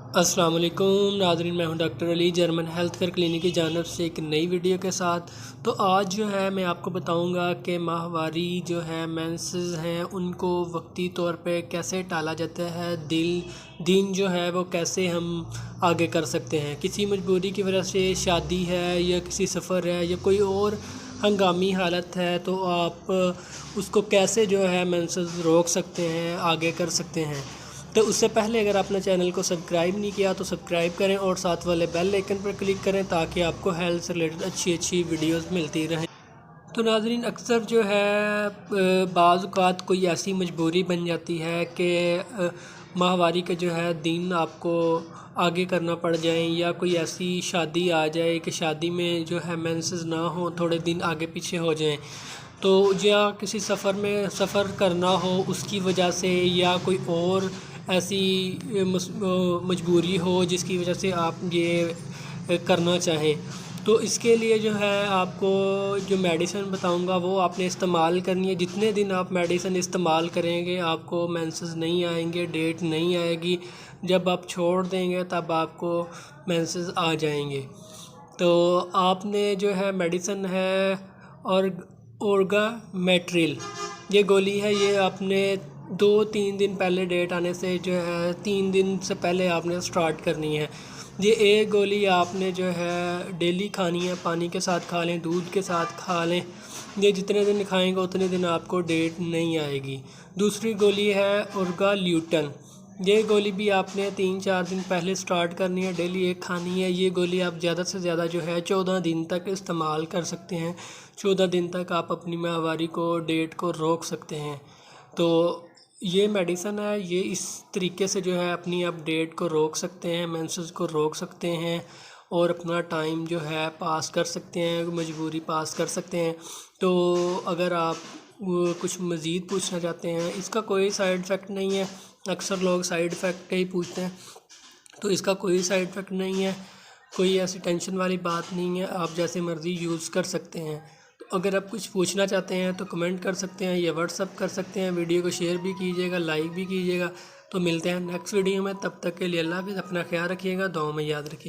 अस्सलाम वालेकुम नाज़रीन, मैं हूं doctor Ali German health care clinic की जानब से एक नई वीडियो के साथ। तो आज जो है मैं आपको बताऊंगा कि माहवारी जो है मेंसेस हैं उनको वक्ती तौर पे कैसे टाला जाता है। दिन जो है वो कैसे हम आगे कर सकते हैं। किसी मजबूरी की वजह से शादी है या किसी सफ़र है या कोई और हंगामी हालत है तो आप उसको कैसे जो है मेंसेस रोक सकते हैं, आगे कर सकते हैं। तो उससे पहले अगर आपने चैनल को सब्सक्राइब नहीं किया तो सब्सक्राइब करें और साथ वाले बेल आइकन पर क्लिक करें ताकि आपको हेल्थ से रिलेटेड अच्छी वीडियोस मिलती रहें। तो नाज़रीन, अक्सर जो है बाज़ औक़ात कोई ऐसी मजबूरी बन जाती है कि माहवारी के जो है दिन आपको आगे करना पड़ जाए या कोई ऐसी शादी आ जाए कि शादी में जो है मेंसेस ना हो, थोड़े दिन आगे पीछे हो जाएं। तो या किसी सफ़र करना हो उसकी वजह से या कोई और ऐसी मजबूरी हो जिसकी वजह से आप ये करना चाहें। तो इसके लिए जो है आपको जो मेडिसिन बताऊंगा वो आपने इस्तेमाल करनी है। जितने दिन आप मेडिसिन इस्तेमाल करेंगे आपको मेंसेस नहीं आएंगे, डेट नहीं आएगी। जब आप छोड़ देंगे तब आपको मेंसेस आ जाएंगे। तो आपने जो है मेडिसिन है और ओर्गामेट्रिल ये गोली है, ये आपने 2-3 दिन पहले डेट आने से जो है 3 दिन से पहले आपने स्टार्ट करनी है। ये एक गोली आपने जो है डेली खानी है, पानी के साथ खा लें, दूध के साथ खा लें। ये जितने दिन खाएंगे उतने दिन आपको डेट नहीं आएगी। दूसरी गोली है उर्गाल्यूटन। ये गोली भी आपने 3-4 दिन पहले स्टार्ट करनी है, डेली एक खानी है। ये गोली आप ज़्यादा से ज़्यादा जो है 14 दिन तक इस्तेमाल कर सकते हैं। 14 दिन तक आप अपनी माहवारी को डेट को रोक सकते हैं। तो ये मेडिसन है, ये इस तरीके से जो है अपनी आप डेट को रोक सकते हैं, मेंसेस को रोक सकते हैं और अपना टाइम जो है पास कर सकते हैं, मजबूरी पास कर सकते हैं। तो अगर आप कुछ मज़ीद पूछना चाहते हैं, इसका कोई साइड इफ़ेक्ट नहीं है। अक्सर लोग साइड इफ़ेक्ट ही पूछते हैं, तो इसका कोई साइड इफ़ेक्ट नहीं है, कोई ऐसी टेंशन वाली बात नहीं है। आप जैसे मर्ज़ी यूज़ कर सकते हैं। तो अगर आप कुछ पूछना चाहते हैं तो कमेंट कर सकते हैं या व्हाट्सअप कर सकते हैं। वीडियो को शेयर भी कीजिएगा, लाइक भी कीजिएगा। तो मिलते हैं नेक्स्ट वीडियो में, तब तक के लिए अल्लाह हाफ़िज़। अपना ख्याल रखिएगा, दुआ में याद रखिएगा।